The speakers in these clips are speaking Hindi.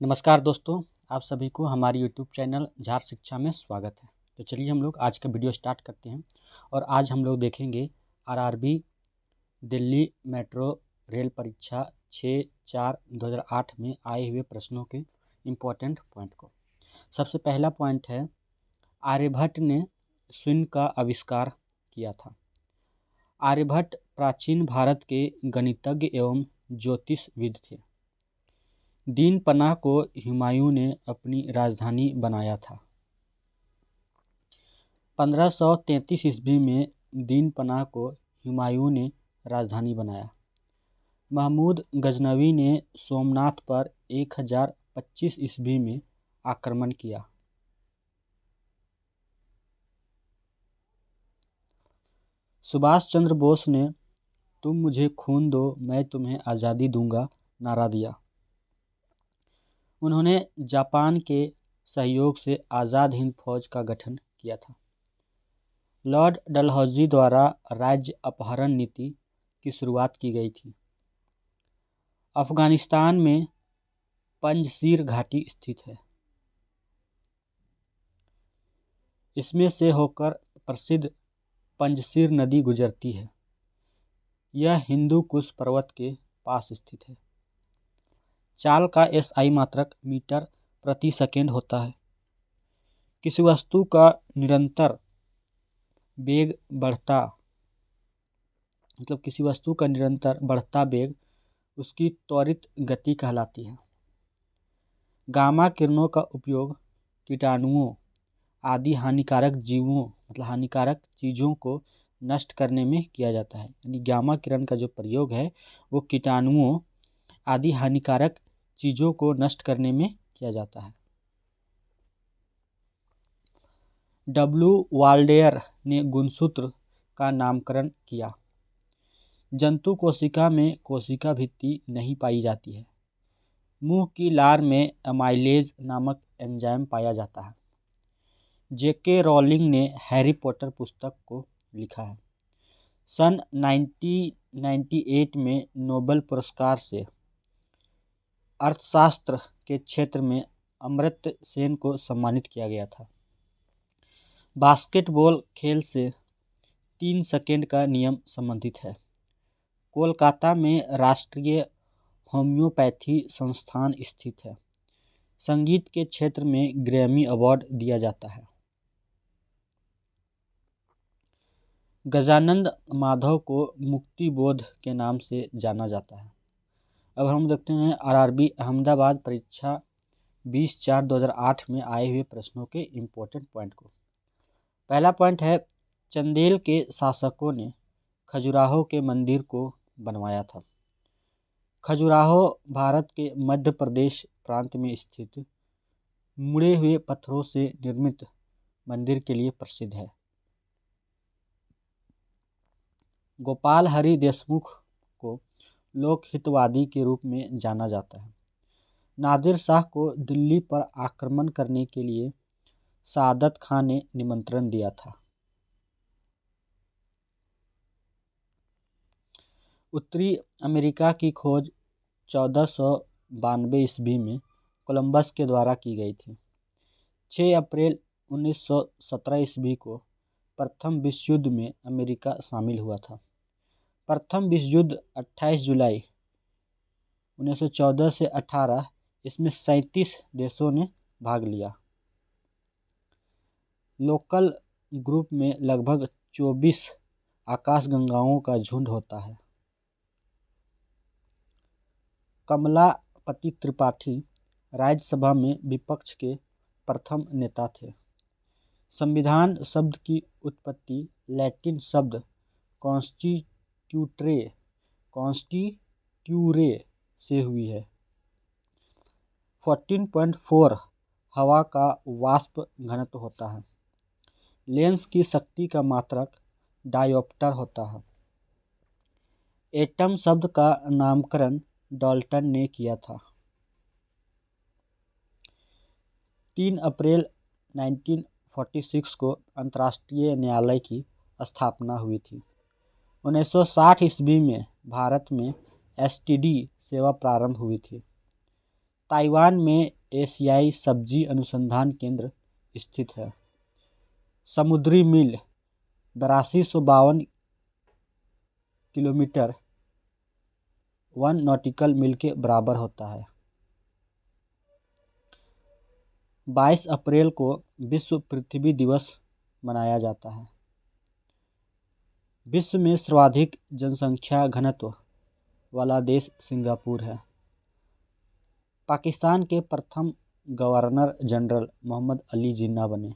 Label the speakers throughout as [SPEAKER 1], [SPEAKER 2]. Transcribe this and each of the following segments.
[SPEAKER 1] नमस्कार दोस्तों, आप सभी को हमारी यूट्यूब चैनल झार शिक्षा में स्वागत है। तो चलिए हम लोग आज का वीडियो स्टार्ट करते हैं और आज हम लोग देखेंगे आरआरबी दिल्ली मेट्रो रेल परीक्षा 6/4/2008 में आए हुए प्रश्नों के इम्पोर्टेंट पॉइंट को। सबसे पहला पॉइंट है, आर्यभट्ट ने शून्य का आविष्कार किया था। आर्यभट्ट प्राचीन भारत के गणितज्ञ एवं ज्योतिषविद थे। दीन पनाह को हुमायूं ने अपनी राजधानी बनाया था। 1533 ईस्वी में दीन पनाह को हुमायूं ने राजधानी बनाया। महमूद गजनवी ने सोमनाथ पर 1025 ईस्वी में आक्रमण किया। सुभाष चंद्र बोस ने तुम मुझे खून दो मैं तुम्हें आज़ादी दूंगा नारा दिया। उन्होंने जापान के सहयोग से आज़ाद हिंद फौज का गठन किया था। लॉर्ड डलहौजी द्वारा राज्य अपहरण नीति की शुरुआत की गई थी। अफगानिस्तान में पंजशीर घाटी स्थित है। इसमें से होकर प्रसिद्ध पंजशीर नदी गुजरती है। यह हिंदू कुश पर्वत के पास स्थित है। चाल का एसआई मात्रक मीटर प्रति सेकेंड होता है। किसी वस्तु का निरंतर बढ़ता वेग उसकी त्वरित गति कहलाती है। गामा किरणों का उपयोग कीटाणुओं आदि हानिकारक चीज़ों को नष्ट करने में किया जाता है। यानी गामा किरण का जो प्रयोग है वो कीटाणुओं आदि हानिकारक चीज़ों को नष्ट करने में किया जाता है। डब्ल्यू वाल्डेयर ने गुणसूत्र का नामकरण किया। जंतु कोशिका में कोशिका भित्ति नहीं पाई जाती है। मुंह की लार में अमाइलेज नामक एंजाइम पाया जाता है। जेके रॉलिंग ने हैरी पॉटर पुस्तक को लिखा है। सन 1998 में नोबेल पुरस्कार से अर्थशास्त्र के क्षेत्र में अमर्त्य सेन को सम्मानित किया गया था। बास्केटबॉल खेल से 3 सेकंड का नियम संबंधित है। कोलकाता में राष्ट्रीय होम्योपैथी संस्थान स्थित है। संगीत के क्षेत्र में ग्रैमी अवार्ड दिया जाता है। गजानंद माधव को मुक्तिबोध के नाम से जाना जाता है। अब हम देखते हैं आरआरबी अहमदाबाद परीक्षा 20/4/2008 में आए हुए प्रश्नों के इम्पोर्टेंट पॉइंट को। पहला पॉइंट है, चंदेल के शासकों ने खजुराहो के मंदिर को बनवाया था। खजुराहो भारत के मध्य प्रदेश प्रांत में स्थित मुड़े हुए पत्थरों से निर्मित मंदिर के लिए प्रसिद्ध है। गोपाल हरि देशमुख को लोकहितवादी के रूप में जाना जाता है। नादिर शाह को दिल्ली पर आक्रमण करने के लिए सादत खां ने निमंत्रण दिया था। उत्तरी अमेरिका की खोज 1492 ईस्वी में कोलंबस के द्वारा की गई थी। 6 अप्रैल 1917 ईस्वी को प्रथम विश्व युद्ध में अमेरिका शामिल हुआ था। प्रथम विश्व युद्ध 28 जुलाई 1914 से 18 इसमें 37 देशों ने भाग लिया। लोकल ग्रुप में लगभग 24 आकाशगंगाओं का झुंड होता है। कमलापति त्रिपाठी राज्यसभा में विपक्ष के प्रथम नेता थे। संविधान शब्द की उत्पत्ति लैटिन शब्द कॉन्स्टिट्यूरे से हुई है। 14.4 हवा का वाष्प घनत्व होता है। लेंस की शक्ति का मात्रक डायोप्टर होता है। एटम शब्द का नामकरण डाल्टन ने किया था। 3 अप्रैल 1946 को अंतर्राष्ट्रीय न्यायालय की स्थापना हुई थी। 1960 ईस्वी में भारत में एसटीडी सेवा प्रारंभ हुई थी। ताइवान में एशियाई सब्जी अनुसंधान केंद्र स्थित है। समुद्री मील 8252 किलोमीटर 1 नॉटिकल मील के बराबर होता है। 22 अप्रैल को विश्व पृथ्वी दिवस मनाया जाता है। विश्व में सर्वाधिक जनसंख्या घनत्व वाला देश सिंगापुर है। पाकिस्तान के प्रथम गवर्नर जनरल मोहम्मद अली जिन्ना बने।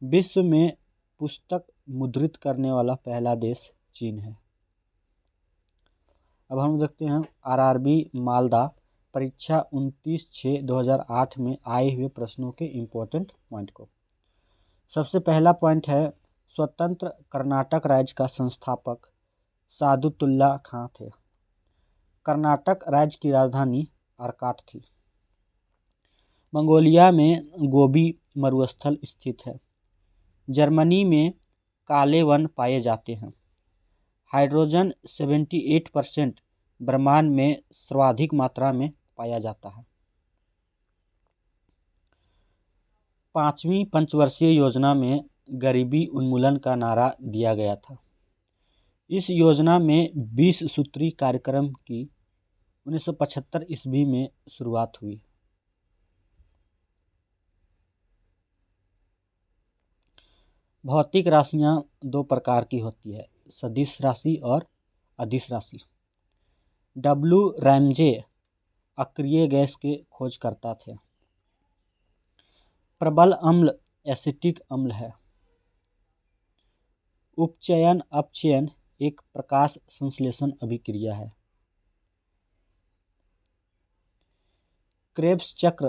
[SPEAKER 1] विश्व में पुस्तक मुद्रित करने वाला पहला देश चीन है। अब हम देखते हैं आरआरबी मालदा परीक्षा 29/6/2008 में आए हुए प्रश्नों के इम्पोर्टेंट पॉइंट को। सबसे पहला पॉइंट है, स्वतंत्र कर्नाटक राज्य का संस्थापक सादुतुल्ला खां थे। कर्नाटक राज्य की राजधानी आर्काट थी। मंगोलिया में गोबी मरुस्थल स्थित है। जर्मनी में काले वन पाए जाते हैं। हाइड्रोजन 78% ब्रह्मांड में सर्वाधिक मात्रा में पाया जाता है। 5वीं पंचवर्षीय योजना में गरीबी उन्मूलन का नारा दिया गया था। इस योजना में 20 सूत्री कार्यक्रम की 1975 ईस्वी में शुरुआत हुई। भौतिक राशियां दो प्रकार की होती है, सदिश राशि और अदिश राशि। डब्ल्यू रैमजे अक्रिय गैस के खोजकर्ता थे। प्रबल अम्ल एसिटिक अम्ल है। उपचयन अपचयन एक प्रकाश संश्लेषण अभिक्रिया है। क्रेब्स चक्र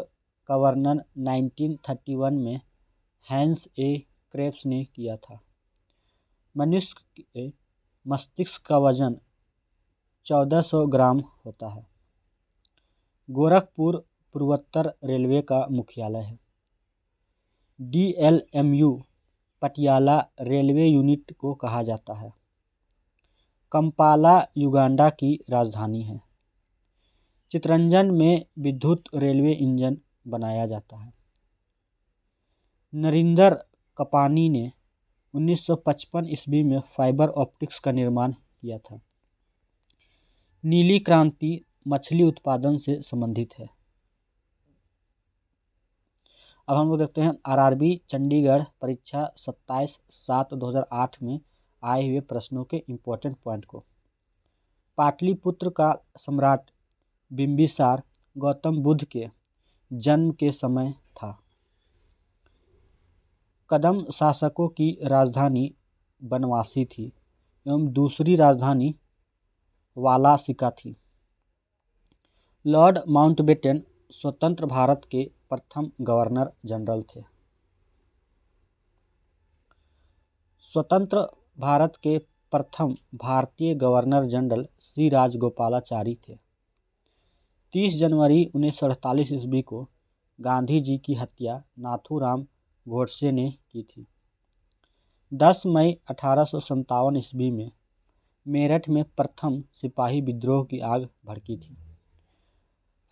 [SPEAKER 1] का वर्णन 1931 में हैंस ए क्रेब्स ने किया था। मनुष्य के मस्तिष्क का वजन 1400 ग्राम होता है। गोरखपुर पूर्वोत्तर रेलवे का मुख्यालय है। DLMU पटियाला रेलवे यूनिट को कहा जाता है। कंपाला युगांडा की राजधानी है। चितरंजन में विद्युत रेलवे इंजन बनाया जाता है। नरिंदर कपानी ने 1955 ईस्वी में फाइबर ऑप्टिक्स का निर्माण किया था। नीली क्रांति मछली उत्पादन से संबंधित है। अब हम लोग देखते हैं आरआरबी चंडीगढ़ परीक्षा 27/7/2008 में आए हुए प्रश्नों के इम्पोर्टेंट पॉइंट को। पाटलिपुत्र का सम्राट बिंबिसार गौतम बुद्ध के जन्म के समय था। कदम शासकों की राजधानी बनवासी थी एवं दूसरी राजधानी वालासिका थी। लॉर्ड माउंटबेटन स्वतंत्र भारत के प्रथम गवर्नर जनरल थे। स्वतंत्र भारत के प्रथम भारतीय गवर्नर जनरल श्री राजगोपालाचारी थे। 30 जनवरी 1948 ईस्वी को गांधी जी की हत्या नाथूराम गोडसे ने की थी। 10 मई 1857 ईस्वी में मेरठ में प्रथम सिपाही विद्रोह की आग भड़की थी।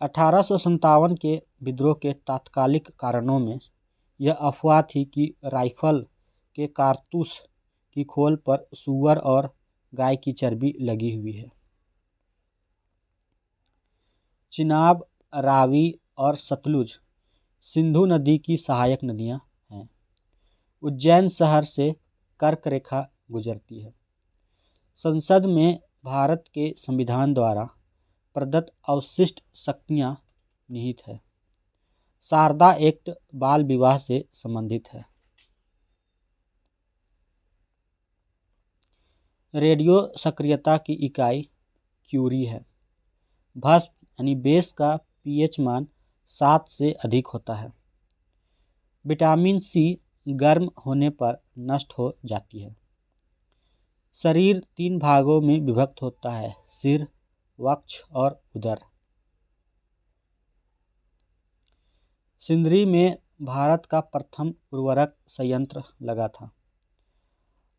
[SPEAKER 1] 1857 के विद्रोह के तात्कालिक कारणों में यह अफवाह थी कि राइफल के कारतूस की खोल पर सूअर और गाय की चर्बी लगी हुई है। चिनाब, रावी और सतलुज सिंधु नदी की सहायक नदियां हैं। उज्जैन शहर से कर्क रेखा गुजरती है। संसद में भारत के संविधान द्वारा प्रदत्त अवशिष्ट शक्तियां निहित है। शारदा एक्ट बाल विवाह से संबंधित है। रेडियो सक्रियता की इकाई क्यूरी है। भस्म यानी बेस का पीएच मान 7 से अधिक होता है। विटामिन सी गर्म होने पर नष्ट हो जाती है। शरीर 3 भागों में विभक्त होता है, सिर, वक्ष और उदर। सिंदरी में भारत का प्रथम उर्वरक संयंत्र लगा था।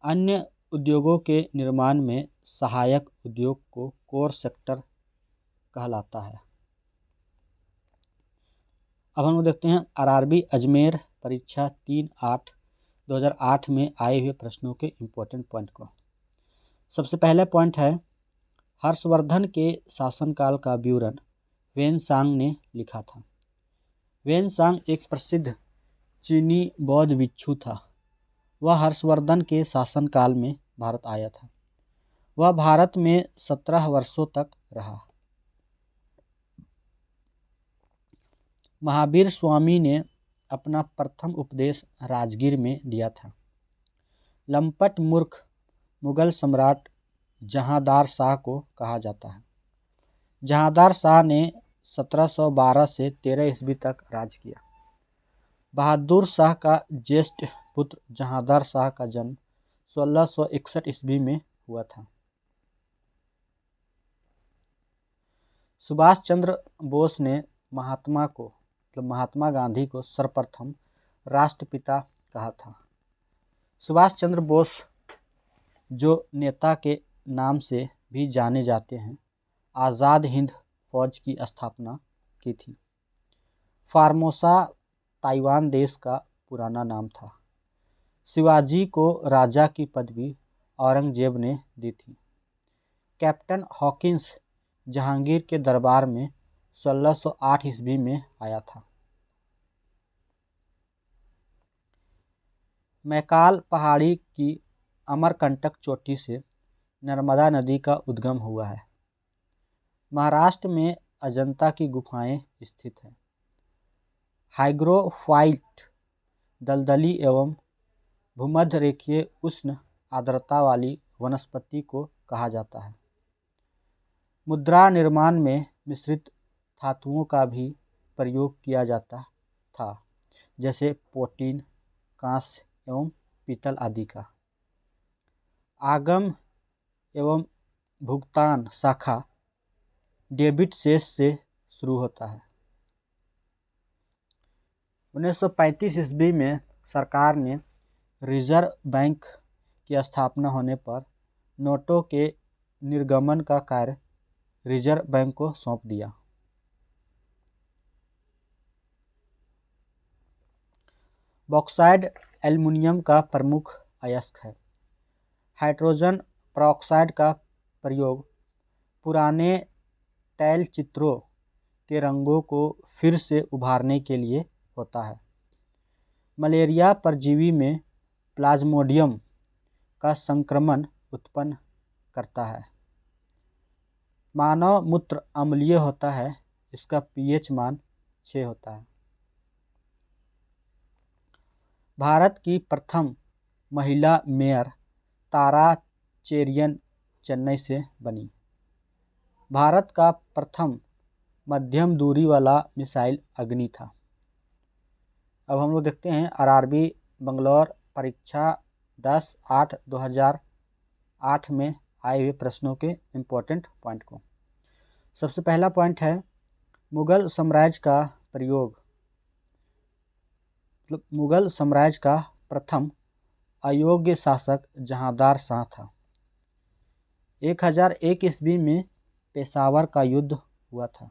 [SPEAKER 1] अन्य उद्योगों के निर्माण में सहायक उद्योग को कोर सेक्टर कहलाता है। अब हम लोग देखते हैं आरआरबी अजमेर परीक्षा 3/8/2008 में आए हुए प्रश्नों के इम्पोर्टेंट पॉइंट को। सबसे पहले पॉइंट है, हर्षवर्धन के शासनकाल का विवरण वेनसांग ने लिखा था। वेनसांग एक प्रसिद्ध चीनी बौद्ध भिक्षु था। वह हर्षवर्धन के शासनकाल में भारत आया था। वह भारत में 17 वर्षों तक रहा। महावीर स्वामी ने अपना प्रथम उपदेश राजगीर में दिया था। लंपट मूर्ख मुगल सम्राट जहांदार शाह को कहा जाता है। जहांदार शाह ने 1712 से 13 ईस्वी तक राज किया। बहादुर शाह का ज्येष्ठ पुत्र जहांदार शाह का जन्म 1661 ईस्वी में हुआ था। सुभाष चंद्र बोस ने महात्मा गांधी को सर्वप्रथम राष्ट्रपिता कहा था। सुभाष चंद्र बोस, जो नेता के नाम से भी जाने जाते हैं, आज़ाद हिंद फौज की स्थापना की थी। फार्मोसा ताइवान देश का पुराना नाम था। शिवाजी को राजा की पदवी औरंगजेब ने दी थी। कैप्टन हॉकिंस जहांगीर के दरबार में 1608 ईस्वी में आया था। मैकाल पहाड़ी की अमरकंटक चोटी से नर्मदा नदी का उद्गम हुआ है। महाराष्ट्र में अजंता की गुफाएं स्थित हैं। हाइग्रोफाइट दलदली एवं भूमध्य रेखीय उष्ण आर्द्रता वाली वनस्पति को कहा जाता है। मुद्रा निर्माण में मिश्रित धातुओं का भी प्रयोग किया जाता था, जैसे प्लेटिन, कांस्य एवं पीतल आदि का। आगम एवं भुगतान शाखा डेबिट शेष से शुरू होता है। 1935 ईस्वी में सरकार ने रिजर्व बैंक की स्थापना होने पर नोटों के निर्गमन का कार्य रिजर्व बैंक को सौंप दिया। बॉक्साइट एल्युमिनियम का प्रमुख अयस्क है। हाइड्रोजन परऑक्साइड का प्रयोग पुराने तैलचित्रों के रंगों को फिर से उभारने के लिए होता है। मलेरिया परजीवी में प्लाज्मोडियम का संक्रमण उत्पन्न करता है। मानव मूत्र अम्लीय होता है। इसका पीएच मान 6 होता है। भारत की प्रथम महिला मेयर तारा चेरियन चेन्नई से बनी। भारत का प्रथम मध्यम दूरी वाला मिसाइल अग्नि था। अब हम लोग देखते हैं आरआरबी बंगलौर परीक्षा 10/8/2008 में आए हुए प्रश्नों के इम्पोर्टेंट पॉइंट को। सबसे पहला पॉइंट है, मुगल साम्राज्य का प्रयोग मुगल साम्राज्य का प्रथम अयोग्य शासक जहांदार शाह था। 1001 ईस्वी में पेशावर का युद्ध हुआ था।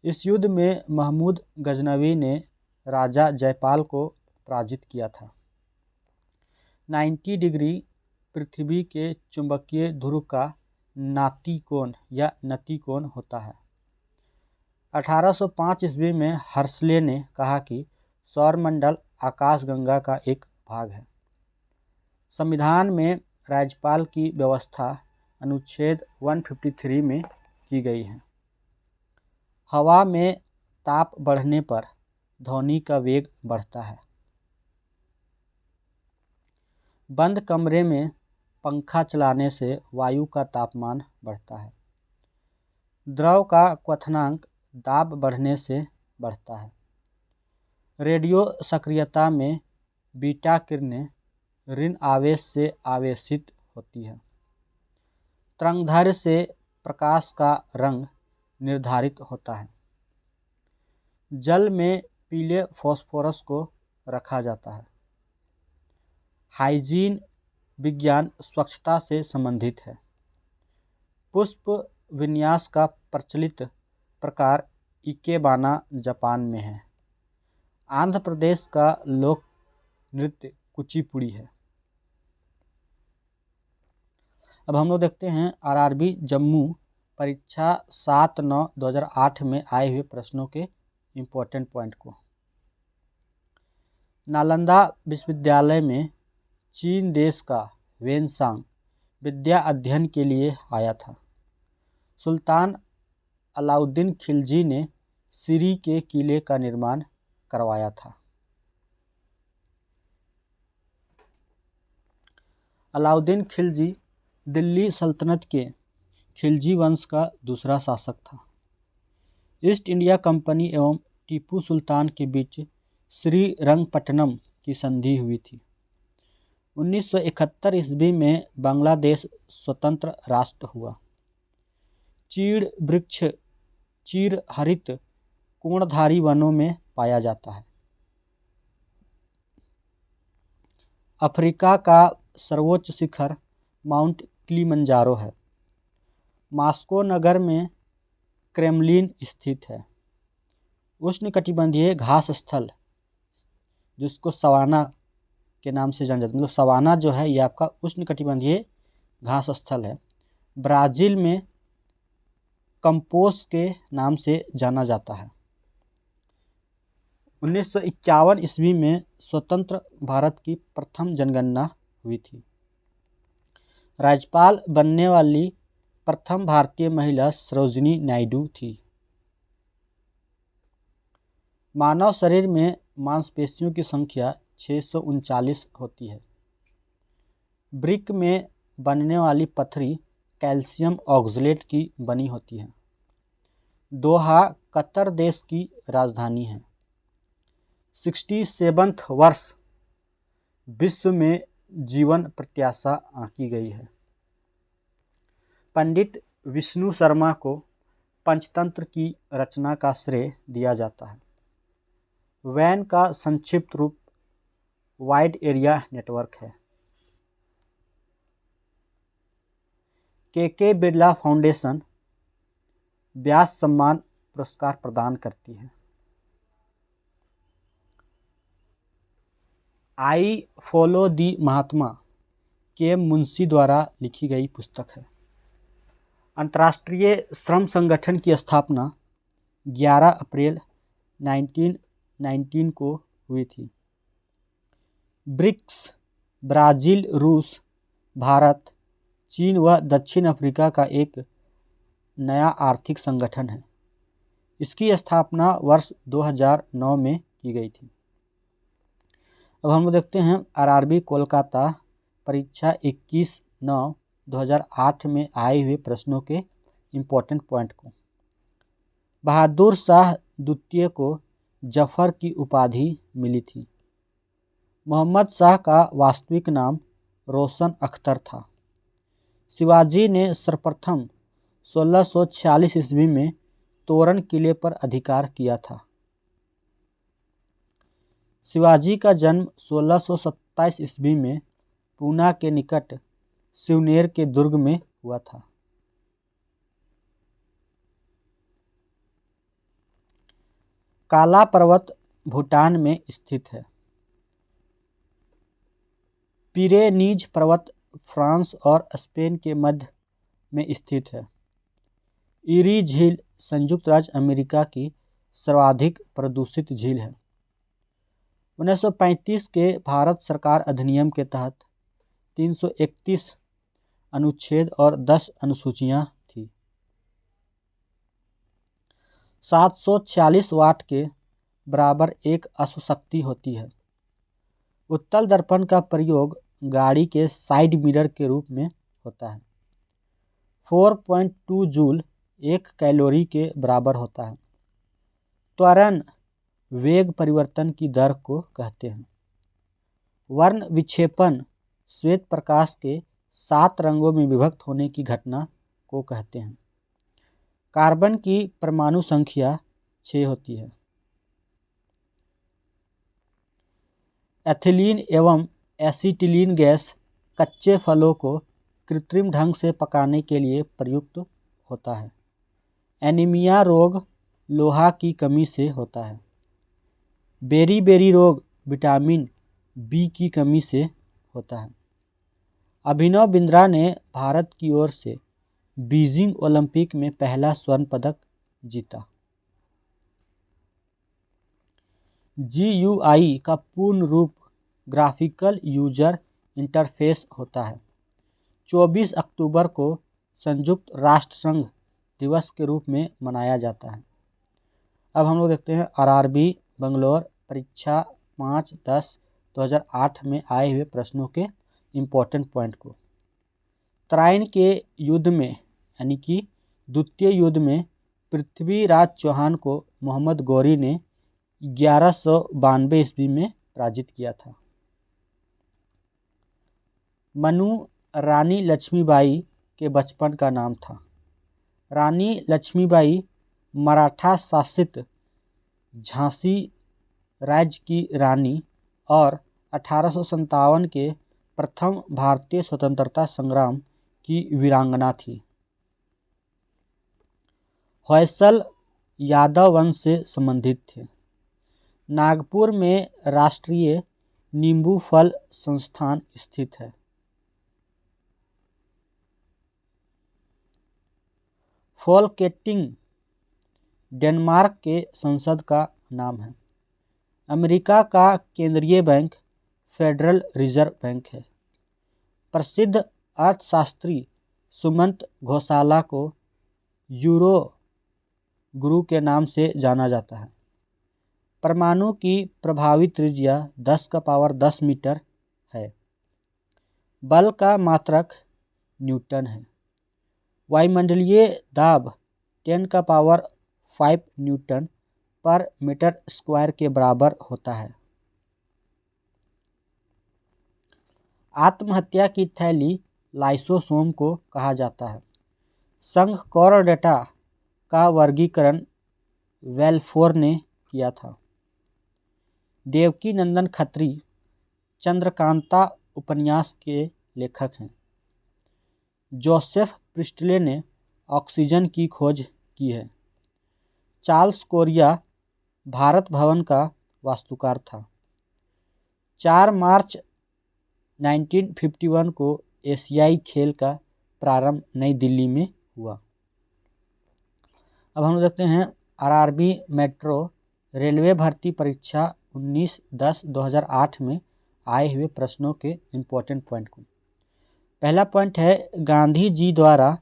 [SPEAKER 1] इस युद्ध में महमूद गजनवी ने राजा जयपाल को पराजित किया था। 90 डिग्री पृथ्वी के चुंबकीय ध्रुव का नातिकोण या नतिकोण होता है। 1805 ईस्वी में हर्सले ने कहा कि सौरमंडल आकाशगंगा का एक भाग है। संविधान में राज्यपाल की व्यवस्था अनुच्छेद 153 में की गई है। हवा में ताप बढ़ने पर ध्वनि का वेग बढ़ता है। बंद कमरे में पंखा चलाने से वायु का तापमान बढ़ता है। द्रव का क्वथनांक दाब बढ़ने से बढ़ता है। रेडियो सक्रियता में बीटा किरणें ऋण आवेश से आवेशित होती है। तरंगदैर्घ्य से प्रकाश का रंग निर्धारित होता है। जल में पीले फास्फोरस को रखा जाता है। हाइजीन विज्ञान स्वच्छता से संबंधित है। पुष्प विन्यास का प्रचलित प्रकार इकेबाना जापान में है। आंध्र प्रदेश का लोक नृत्य कुचिपुड़ी है। अब हम लोग देखते हैं आरआरबी जम्मू परीक्षा 7/9/2008 में आए हुए प्रश्नों के इम्पोर्टेंट पॉइंट को। नालंदा विश्वविद्यालय में चीन देश का वेनसांग विद्या अध्ययन के लिए आया था। सुल्तान अलाउद्दीन खिलजी ने सिरी के किले का निर्माण करवाया था। अलाउद्दीन खिलजी दिल्ली सल्तनत के खिलजी वंश का दूसरा शासक था। ईस्ट इंडिया कंपनी एवं टीपू सुल्तान के बीच श्रीरंगपट्टनम की संधि हुई थी। 1971 ईस्वी में बांग्लादेश स्वतंत्र राष्ट्र हुआ। चीड़ वृक्ष चिरहरित कोणधारी वनों में पाया जाता है। अफ्रीका का सर्वोच्च शिखर माउंट किलिमंजारो है। मॉस्को नगर में क्रेमलिन स्थित है। उष्णकटिबंधीय घास स्थल जिसको सवाना के नाम से जाना जाता है, मतलब सवाना जो है ये आपका उष्णकटिबंधीय घास स्थल है। ब्राज़ील में कंपोस के नाम से जाना जाता है। 1951 ईस्वी में स्वतंत्र भारत की प्रथम जनगणना हुई थी। राज्यपाल बनने वाली प्रथम भारतीय महिला सरोजिनी नायडू थी। मानव शरीर में मांसपेशियों की संख्या 639 होती है। ब्रिक में बनने वाली पथरी कैल्शियम ऑक्सलेट की बनी होती है। दोहा कतर देश की राजधानी है। 67वें वर्ष विश्व में जीवन प्रत्याशा आंकी गई है। पंडित विष्णु शर्मा को पंचतंत्र की रचना का श्रेय दिया जाता है। वैन का संक्षिप्त रूप वाइड एरिया नेटवर्क है। के बिरला फाउंडेशन व्यास सम्मान पुरस्कार प्रदान करती है। आई फॉलो दी महात्मा के मुंशी द्वारा लिखी गई पुस्तक है। अंतर्राष्ट्रीय श्रम संगठन की स्थापना 11 अप्रैल 1919 को हुई थी। ब्रिक्स ब्राज़ील, रूस, भारत, चीन व दक्षिण अफ्रीका का एक नया आर्थिक संगठन है। इसकी स्थापना वर्ष 2009 में की गई थी। अब हम लोग देखते हैं आरआरबी कोलकाता परीक्षा 21/9/2008 में आए हुए प्रश्नों के इम्पोर्टेंट पॉइंट को। बहादुर शाह द्वितीय को जफर की उपाधि मिली थी। मोहम्मद शाह का वास्तविक नाम रोशन अख्तर था। शिवाजी ने सर्वप्रथम 1646 ईस्वी में तोरण किले पर अधिकार किया था। शिवाजी का जन्म 1627 ईस्वी में पूना के निकट सिवनेर के दुर्ग में हुआ था। काला पर्वत भूटान में स्थित है। पिरेनीज पर्वत फ्रांस और स्पेन के मध्य में स्थित है। ईरी झील संयुक्त राज्य अमेरिका की सर्वाधिक प्रदूषित झील है। 1935 के भारत सरकार अधिनियम के तहत 331 अनुच्छेद और 10 अनुसूचियां थी। 746 वाट के बराबर एक अश्वशक्ति होती है। उत्तल दर्पण का प्रयोग गाड़ी के साइड मिरर के रूप में होता है। 4.2 जूल 1 कैलोरी के बराबर होता है। त्वरण वेग परिवर्तन की दर को कहते हैं। वर्ण विक्षेपण श्वेत प्रकाश के 7 रंगों में विभक्त होने की घटना को कहते हैं। कार्बन की परमाणु संख्या 6 होती है। एथिलीन एवं एसीटिलीन गैस कच्चे फलों को कृत्रिम ढंग से पकाने के लिए प्रयुक्त होता है। एनीमिया रोग लोहा की कमी से होता है। बेरी रोग विटामिन बी की कमी से होता है। अभिनव बिंद्रा ने भारत की ओर से बीजिंग ओलंपिक में पहला स्वर्ण पदक जीता। GUI का पूर्ण रूप ग्राफिकल यूजर इंटरफेस होता है। 24 अक्टूबर को संयुक्त राष्ट्र संघ दिवस के रूप में मनाया जाता है। अब हम लोग देखते हैं RRB बंगलौर परीक्षा 5/10/2008 में आए हुए प्रश्नों के इम्पोर्टेंट पॉइंट को। तराइन के युद्ध में यानी कि द्वितीय युद्ध में पृथ्वीराज चौहान को मोहम्मद गौरी ने 1192 ईस्वी में पराजित किया था। मनु रानी लक्ष्मीबाई के बचपन का नाम था। रानी लक्ष्मीबाई मराठा शासित झांसी राज्य की रानी और 1857 के प्रथम भारतीय स्वतंत्रता संग्राम की वीरांगना थी। होयसल यादव वंश से संबंधित थे। नागपुर में राष्ट्रीय नींबू फल संस्थान स्थित है। फोल्केटिंग डेनमार्क के संसद का नाम है। अमेरिका का केंद्रीय बैंक फेडरल रिजर्व बैंक है। प्रसिद्ध अर्थशास्त्री सुमंत घोसाला को यूरो गुरु के नाम से जाना जाता है। परमाणु की प्रभावी त्रिज्या 10⁻10 मीटर है। बल का मात्रक न्यूटन है। वायुमंडलीय दाब 10⁵ न्यूटन पर मीटर स्क्वायर के बराबर होता है। आत्महत्या की थैली लाइसोसोम को कहा जाता है। संघ कॉर्डेटा का वर्गीकरण वेल्फोर ने किया था। देवकी नंदन खत्री चंद्रकांता उपन्यास के लेखक हैं। जोसेफ प्रिस्टले ने ऑक्सीजन की खोज की है। चार्ल्स कोरिया भारत भवन का वास्तुकार था। 4 मार्च 1951 को एशियाई खेल का प्रारंभ नई दिल्ली में हुआ। अब हम देखते हैं RRB मेट्रो रेलवे भर्ती परीक्षा 19/10/2008 में आए हुए प्रश्नों के इम्पोर्टेंट पॉइंट को। पहला पॉइंट है गांधी जी द्वारा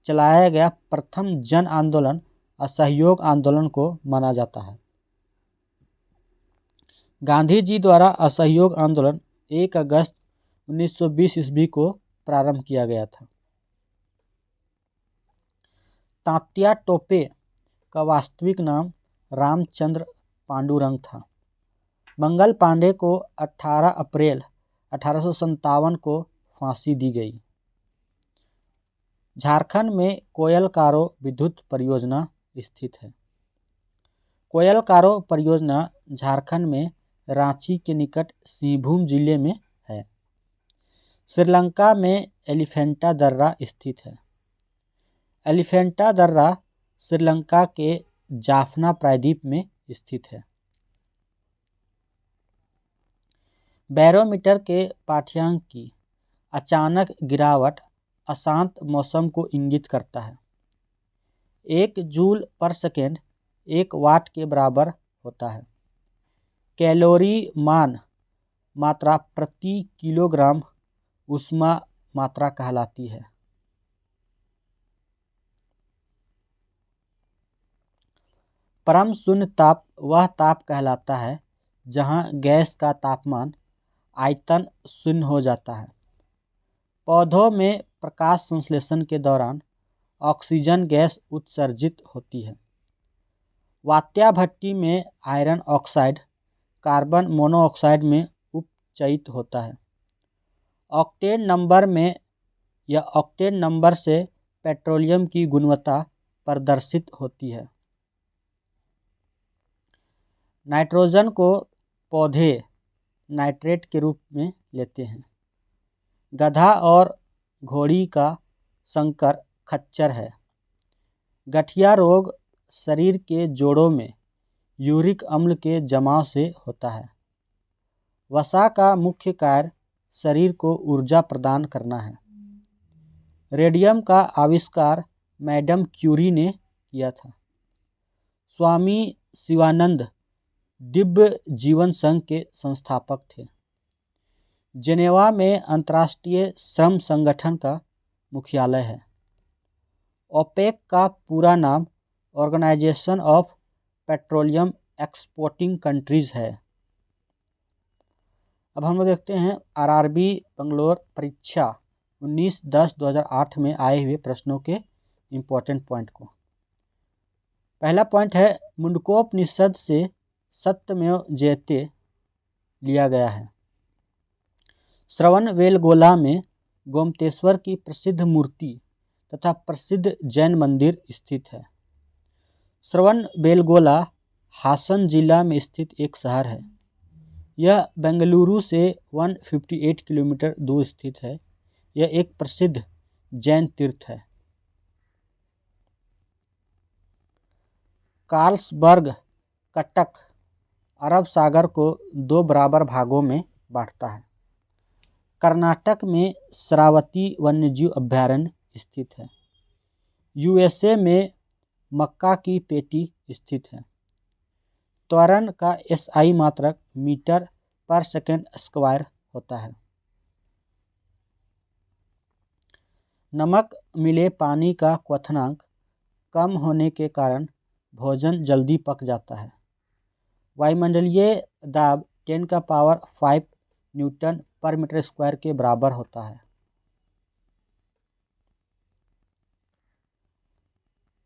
[SPEAKER 1] चलाया गया प्रथम जन आंदोलन असहयोग आंदोलन को माना जाता है। गांधी जी द्वारा असहयोग आंदोलन 1 अगस्त 1920 ईस्वी को प्रारंभ किया गया था। तात्या टोपे का वास्तविक नाम रामचंद्र पांडुरंग था। मंगल पांडे को 18 अप्रैल 1857 को फांसी दी गई। झारखंड में कोयलकारो विद्युत परियोजना स्थित है। कोयलकारो परियोजना झारखंड में रांची के निकट सिंहभूम जिले में है। श्रीलंका में एलिफेंटा दर्रा स्थित है। एलिफेंटा दर्रा श्रीलंका के जाफना प्रायद्वीप में स्थित है। बैरोमीटर के पाठ्यांक की अचानक गिरावट अशांत मौसम को इंगित करता है। 1 जूल पर सेकेंड 1 वाट के बराबर होता है। कैलोरी मान मात्रा प्रति किलोग्राम ऊष्मा मात्रा कहलाती है। परम शून्य ताप वह ताप कहलाता है जहां गैस का तापमान आयतन शून्य हो जाता है। पौधों में प्रकाश संश्लेषण के दौरान ऑक्सीजन गैस उत्सर्जित होती है। वात्या भट्टी में आयरन ऑक्साइड कार्बन मोनोऑक्साइड में उपचयित होता है। ऑक्टेन नंबर में या ऑक्टेन नंबर से पेट्रोलियम की गुणवत्ता प्रदर्शित होती है। नाइट्रोजन को पौधे नाइट्रेट के रूप में लेते हैं। गधा और घोड़ी का संकर खच्चर है। गठिया रोग शरीर के जोड़ों में यूरिक अम्ल के जमाव से होता है। वसा का मुख्य कार्य शरीर को ऊर्जा प्रदान करना है। रेडियम का आविष्कार मैडम क्यूरी ने किया था। स्वामी शिवानंद दिव्य जीवन संघ के संस्थापक थे। जेनेवा में अंतर्राष्ट्रीय श्रम संगठन का मुख्यालय है। ओपेक का पूरा नाम organisation of petroleum exporting countries है। अब हम लोग देखते हैं आरआरबी बेंगलोर परीक्षा 19/10/2008 में आए हुए प्रश्नों के इम्पोर्टेंट पॉइंट को। पहला पॉइंट है मुंडकोपनिषद से सत्यमेव जयते लिया गया है। श्रवणबेलगोला में गोमतेश्वर की प्रसिद्ध मूर्ति तथा प्रसिद्ध जैन मंदिर स्थित है। श्रवणबेलगोला हासन जिला में स्थित एक शहर है। यह बेंगलुरु से 158 किलोमीटर दूर स्थित है। यह एक प्रसिद्ध जैन तीर्थ है। कार्लसबर्ग कटक अरब सागर को 2 बराबर भागों में बांटता है। कर्नाटक में शरावती वन्यजीव अभयारण्य स्थित है। यूएसए में मक्का की पेटी स्थित है। त्वरण का एसआई मात्रक मीटर पर सेकंड स्क्वायर होता है। नमक मिले पानी का क्वथनांक कम होने के कारण भोजन जल्दी पक जाता है। वायुमंडलीय दाब 10⁵ न्यूटन पर मीटर स्क्वायर के बराबर होता है।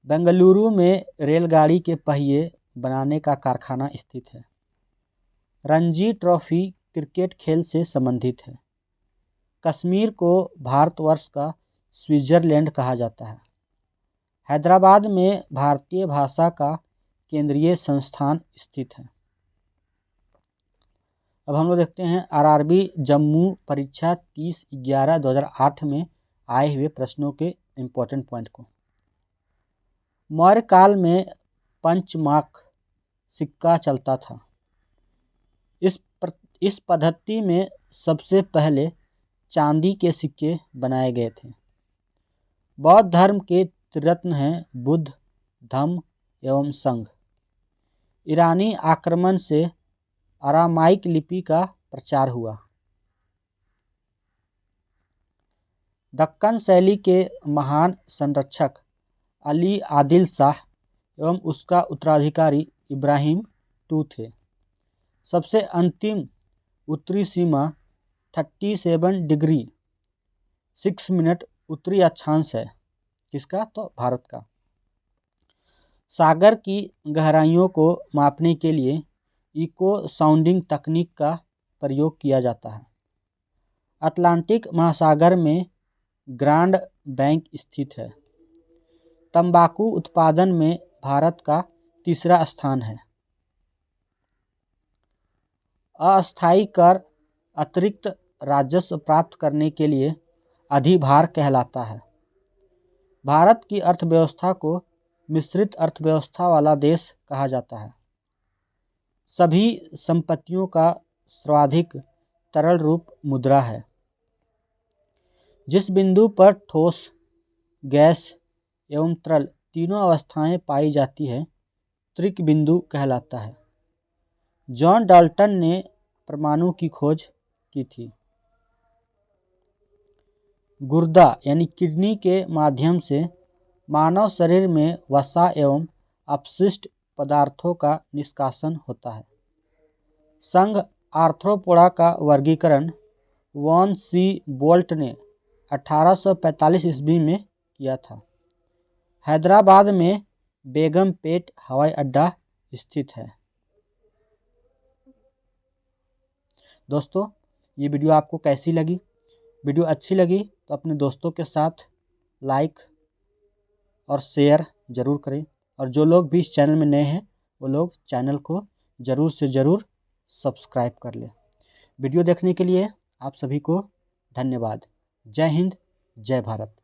[SPEAKER 1] बेंगलुरु में रेलगाड़ी के पहिए बनाने का कारखाना स्थित है। रणजी ट्रॉफी क्रिकेट खेल से संबंधित है। कश्मीर को भारतवर्ष का स्विट्जरलैंड कहा जाता है। हैदराबाद में भारतीय भाषा का केंद्रीय संस्थान स्थित है। अब हम लोग देखते हैं आरआरबी जम्मू परीक्षा 30/11/2008 में आए हुए प्रश्नों के इम्पोर्टेंट पॉइंट को। मौर्य काल में पंचमाक सिक्का चलता था। इस पद्धति में सबसे पहले चांदी के सिक्के बनाए गए थे। बौद्ध धर्म के त्रिरत्न हैं बुद्ध, धम्म एवं संघ। ईरानी आक्रमण से अरामाइक लिपि का प्रचार हुआ। दक्कन शैली के महान संरक्षक अली आदिल शाह एवं उसका उत्तराधिकारी इब्राहिम II थे। सबसे अंतिम उत्तरी सीमा 37 डिग्री 6 मिनट उत्तरी अक्षांश है। किसका? तो भारत का। सागर की गहराइयों को मापने के लिए इको साउंडिंग तकनीक का प्रयोग किया जाता है। अटलांटिक महासागर में ग्रांड बैंक स्थित है। तंबाकू उत्पादन में भारत का तीसरा स्थान है। अस्थायी कर अतिरिक्त राजस्व प्राप्त करने के लिए अधिभार कहलाता है। भारत की अर्थव्यवस्था को मिश्रित अर्थव्यवस्था वाला देश कहा जाता है। सभी संपत्तियों का सर्वाधिक तरल रूप मुद्रा है। जिस बिंदु पर ठोस, गैस एवं तरल तीनों अवस्थाएं पाई जाती है त्रिक बिंदु कहलाता है। जॉन डाल्टन ने परमाणु की खोज की थी। गुर्दा यानी किडनी के माध्यम से मानव शरीर में वसा एवं अपशिष्ट पदार्थों का निष्कासन होता है। संघ आर्थ्रोपोडा का वर्गीकरण वॉन सी बोल्ट ने 1845 ईस्वी में किया था। हैदराबाद में बेगमपेट हवाई अड्डा स्थित है। दोस्तों, ये वीडियो आपको कैसी लगी? वीडियो अच्छी लगी तो अपने दोस्तों के साथ लाइक और शेयर ज़रूर करें, और जो लोग भी इस चैनल में नए हैं वो लोग चैनल को ज़रूर से ज़रूर सब्सक्राइब कर लें। वीडियो देखने के लिए आप सभी को धन्यवाद। जय हिंद, जय भारत।